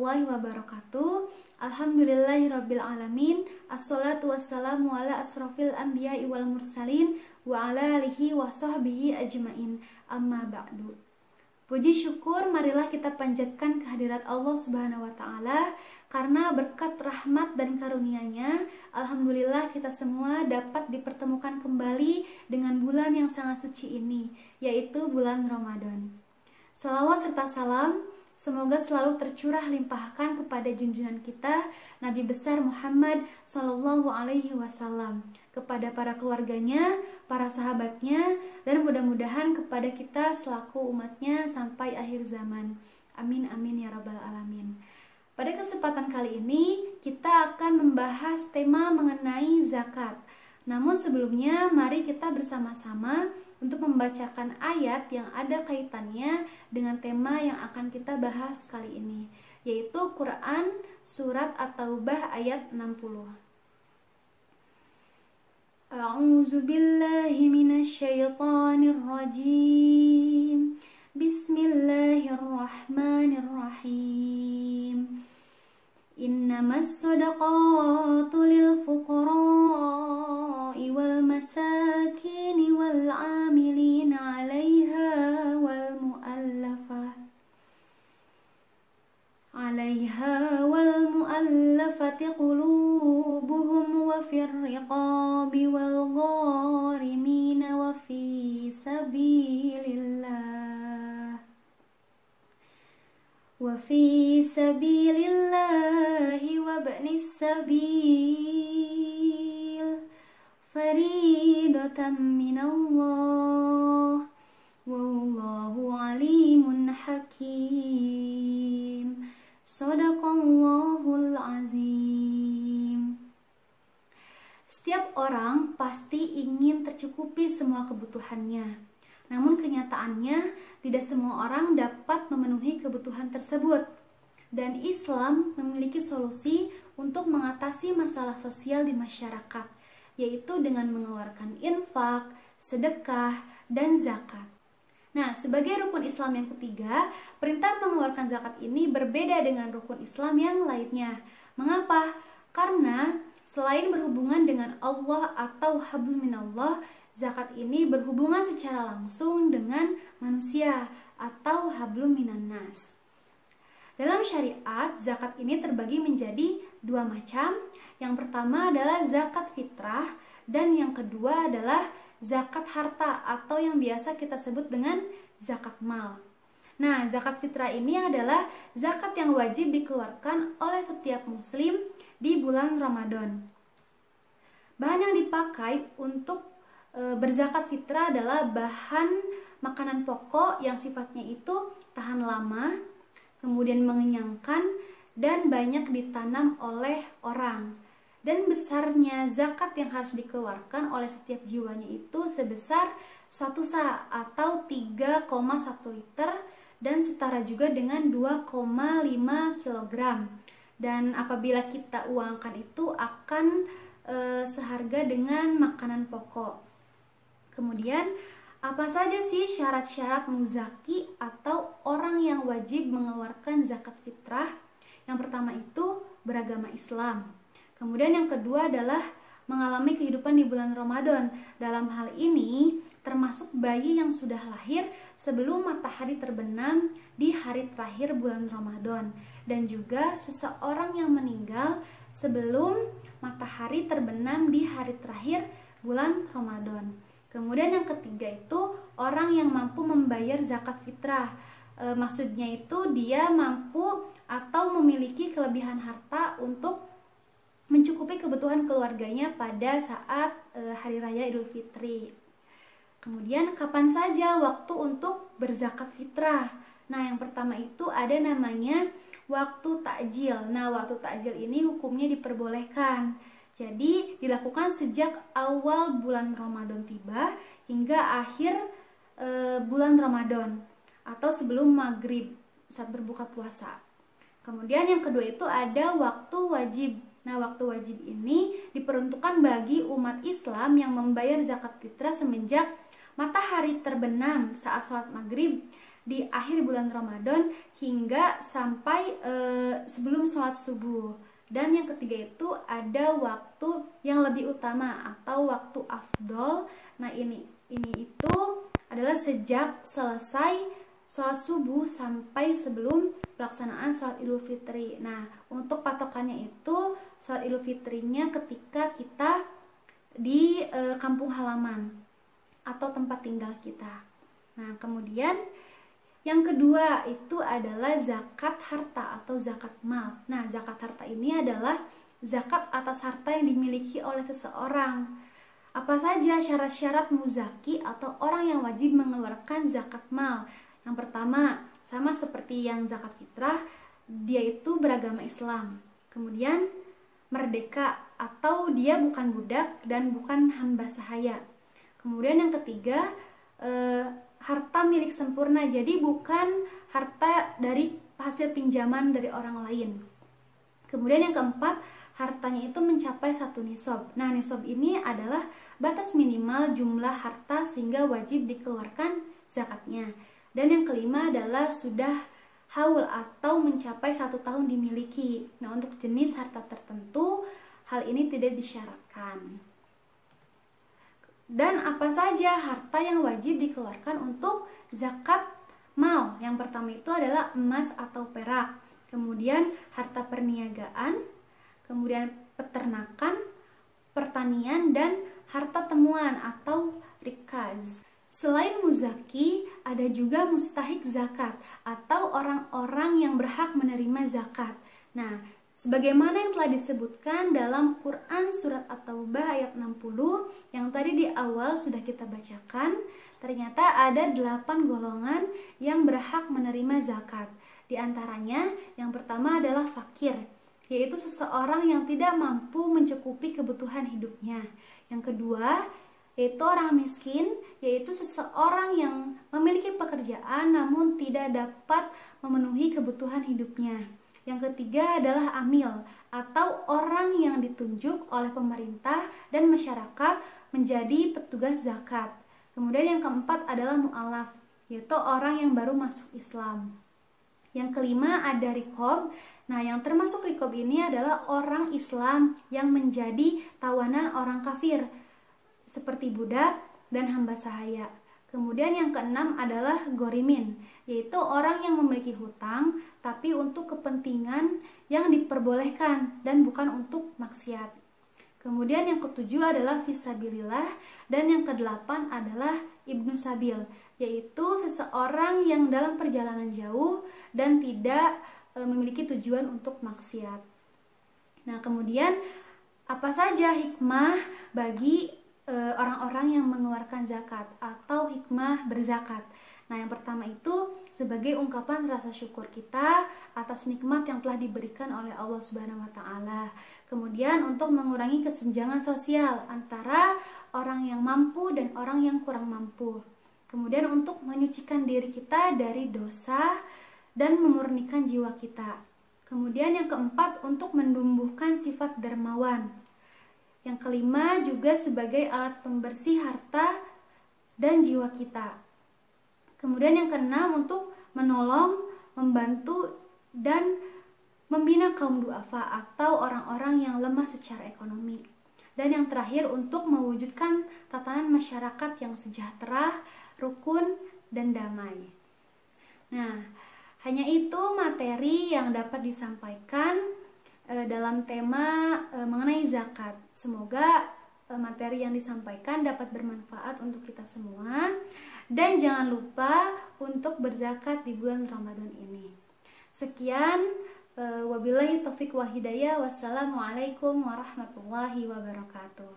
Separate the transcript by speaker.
Speaker 1: warahmatullahi wabarakatuh. Alhamdulillahirabbil alamin. Assalatu wassalamu ala asrofil anbiya'i wal mursalin wa ala alihi wa sahbihi ajmain. Amma ba'du. Puji syukur marilah kita panjatkan kehadirat Allah Subhanahu wa taala karena berkat rahmat dan karunia-Nya, alhamdulillah kita semua dapat dipertemukan kembali dengan bulan yang sangat suci ini, yaitu bulan Ramadan. Salawat serta salam semoga selalu tercurah limpahkan kepada junjungan kita Nabi besar Muhammad Sallallahu Alaihi Wasallam, kepada para keluarganya, para sahabatnya, dan mudah-mudahan kepada kita selaku umatnya sampai akhir zaman. Amin amin ya rabbal alamin. Pada kesempatan kali ini kita akan membahas tema mengenai zakat. Namun sebelumnya mari kita bersama-sama untuk membacakan ayat yang ada kaitannya dengan tema yang akan kita bahas kali ini, yaitu Quran Surat At-Taubah ayat 60. A'udzu billahi minasyaitonir rajim. Bismillahirrahmanirrahim. Innamas shadaqatu lil fuqara'i wal masakini wal 'amilina 'alaiha wal mu'allafati qulubuhum wa fir riqabi wal gharimina wa fi sabilillahi wa ba'nis sabil faridatan minallah wallahu alimun hakim. Shadaqallahul azim. Setiap orang pasti ingin tercukupi semua kebutuhannya. Namun kenyataannya tidak semua orang dapat memenuhi kebutuhan tersebut. Dan Islam memiliki solusi untuk mengatasi masalah sosial di masyarakat, yaitu dengan mengeluarkan infak, sedekah, dan zakat. Nah, sebagai rukun Islam yang ketiga, perintah mengeluarkan zakat ini berbeda dengan rukun Islam yang lainnya. Mengapa? Karena selain berhubungan dengan Allah atau hablum minallah, zakat ini berhubungan secara langsung dengan manusia atau hablum minannas. Dalam syariat, zakat ini terbagi menjadi dua macam. Yang pertama adalah zakat fitrah dan yang kedua adalah zakat harta atau yang biasa kita sebut dengan zakat mal. Nah, zakat fitrah ini adalah zakat yang wajib dikeluarkan oleh setiap muslim di bulan Ramadan. Bahan yang dipakai untuk berzakat fitrah adalah bahan makanan pokok yang sifatnya itu tahan lama, kemudian mengenyangkan, dan banyak ditanam oleh orang. Dan besarnya zakat yang harus dikeluarkan oleh setiap jiwanya itu sebesar 1 sa atau 3,1 liter dan setara juga dengan 2,5 kg. Dan apabila kita uangkan itu akan seharga dengan makanan pokok. Kemudian apa saja sih syarat-syarat muzaki atau orang yang wajib mengeluarkan zakat fitrah? Yang pertama itu beragama Islam. Kemudian yang kedua adalah mengalami kehidupan di bulan Ramadan. Dalam hal ini termasuk bayi yang sudah lahir sebelum matahari terbenam di hari terakhir bulan Ramadan, dan juga seseorang yang meninggal sebelum matahari terbenam di hari terakhir bulan Ramadan. Kemudian yang ketiga itu orang yang mampu membayar zakat fitrah. Maksudnya itu dia mampu atau memiliki kelebihan harta untuk mencukupi kebutuhan keluarganya pada saat hari raya Idul Fitri. Kemudian kapan saja waktu untuk berzakat fitrah? Nah, yang pertama itu ada namanya waktu takjil. Nah, waktu takjil ini hukumnya diperbolehkan. Jadi dilakukan sejak awal bulan Ramadan tiba hingga akhir bulan Ramadan atau sebelum maghrib saat berbuka puasa. Kemudian yang kedua itu ada waktu wajib. Nah, waktu wajib ini diperuntukkan bagi umat Islam yang membayar zakat fitrah semenjak matahari terbenam saat sholat maghrib di akhir bulan Ramadan hingga sampai sebelum sholat subuh. Dan yang ketiga itu ada waktu yang lebih utama atau waktu afdol. Nah ini itu adalah sejak selesai sholat subuh sampai sebelum pelaksanaan sholat Idul Fitri. Nah untuk patokannya itu sholat Idul Fitrinya ketika kita di kampung halaman atau tempat tinggal kita. Nah kemudian yang kedua itu adalah zakat harta atau zakat mal. Nah zakat harta ini adalah zakat atas harta yang dimiliki oleh seseorang. Apa saja syarat-syarat muzaki atau orang yang wajib mengeluarkan zakat mal? Yang pertama, sama seperti yang zakat fitrah, dia itu beragama Islam. Kemudian merdeka atau dia bukan budak dan bukan hamba sahaya. Kemudian yang ketiga, harta milik sempurna, jadi bukan harta dari hasil pinjaman dari orang lain. Kemudian yang keempat, hartanya itu mencapai 1 nisab. Nah nisab ini adalah batas minimal jumlah harta sehingga wajib dikeluarkan zakatnya. Dan yang kelima adalah sudah haul atau mencapai 1 tahun dimiliki. Nah untuk jenis harta tertentu hal ini tidak disyaratkan. Dan apa saja harta yang wajib dikeluarkan untuk zakat mal? Yang pertama itu adalah emas atau perak, kemudian harta perniagaan, kemudian peternakan, pertanian, dan harta temuan atau rikaz. Selain muzaki, ada juga mustahik zakat atau orang-orang yang berhak menerima zakat. Nah, sebagaimana yang telah disebutkan dalam Quran Surat At-Taubah ayat 60 yang tadi di awal sudah kita bacakan, ternyata ada 8 golongan yang berhak menerima zakat. Di antaranya yang pertama adalah fakir, yaitu seseorang yang tidak mampu mencukupi kebutuhan hidupnya. Yang kedua, yaitu orang miskin, yaitu seseorang yang memiliki pekerjaan namun tidak dapat memenuhi kebutuhan hidupnya. Yang ketiga adalah amil atau orang yang ditunjuk oleh pemerintah dan masyarakat menjadi petugas zakat. Kemudian yang keempat adalah mu'alaf, yaitu orang yang baru masuk Islam. Yang kelima ada rikob. Nah yang termasuk rikob ini adalah orang Islam yang menjadi tawanan orang kafir seperti budak dan hamba sahaya. Kemudian yang keenam adalah gorimin, yaitu orang yang memiliki hutang tapi untuk kepentingan yang diperbolehkan dan bukan untuk maksiat. Kemudian yang ketujuh adalah fisabilillah, dan yang kedelapan adalah ibnu sabil, yaitu seseorang yang dalam perjalanan jauh dan tidak memiliki tujuan untuk maksiat. Nah kemudian apa saja hikmah bagi orang-orang yang mengeluarkan zakat atau hikmah berzakat? Nah yang pertama itu sebagai ungkapan rasa syukur kita atas nikmat yang telah diberikan oleh Allah Subhanahu wa Ta'ala. Kemudian untuk mengurangi kesenjangan sosial antara orang yang mampu dan orang yang kurang mampu. Kemudian untuk menyucikan diri kita dari dosa dan memurnikan jiwa kita. Kemudian yang keempat untuk menumbuhkan sifat dermawan. Yang kelima juga sebagai alat pembersih harta dan jiwa kita. Kemudian yang keenam untuk menolong, membantu, dan membina kaum duafa atau orang-orang yang lemah secara ekonomi. Dan yang terakhir untuk mewujudkan tatanan masyarakat yang sejahtera, rukun, dan damai. Nah, hanya itu materi yang dapat disampaikan dalam tema mengenai zakat. Semoga materi yang disampaikan dapat bermanfaat untuk kita semua. Dan jangan lupa untuk berzakat di bulan Ramadan ini. Sekian, wabillahi taufiq wal hidayah. Wassalamualaikum warahmatullahi wabarakatuh.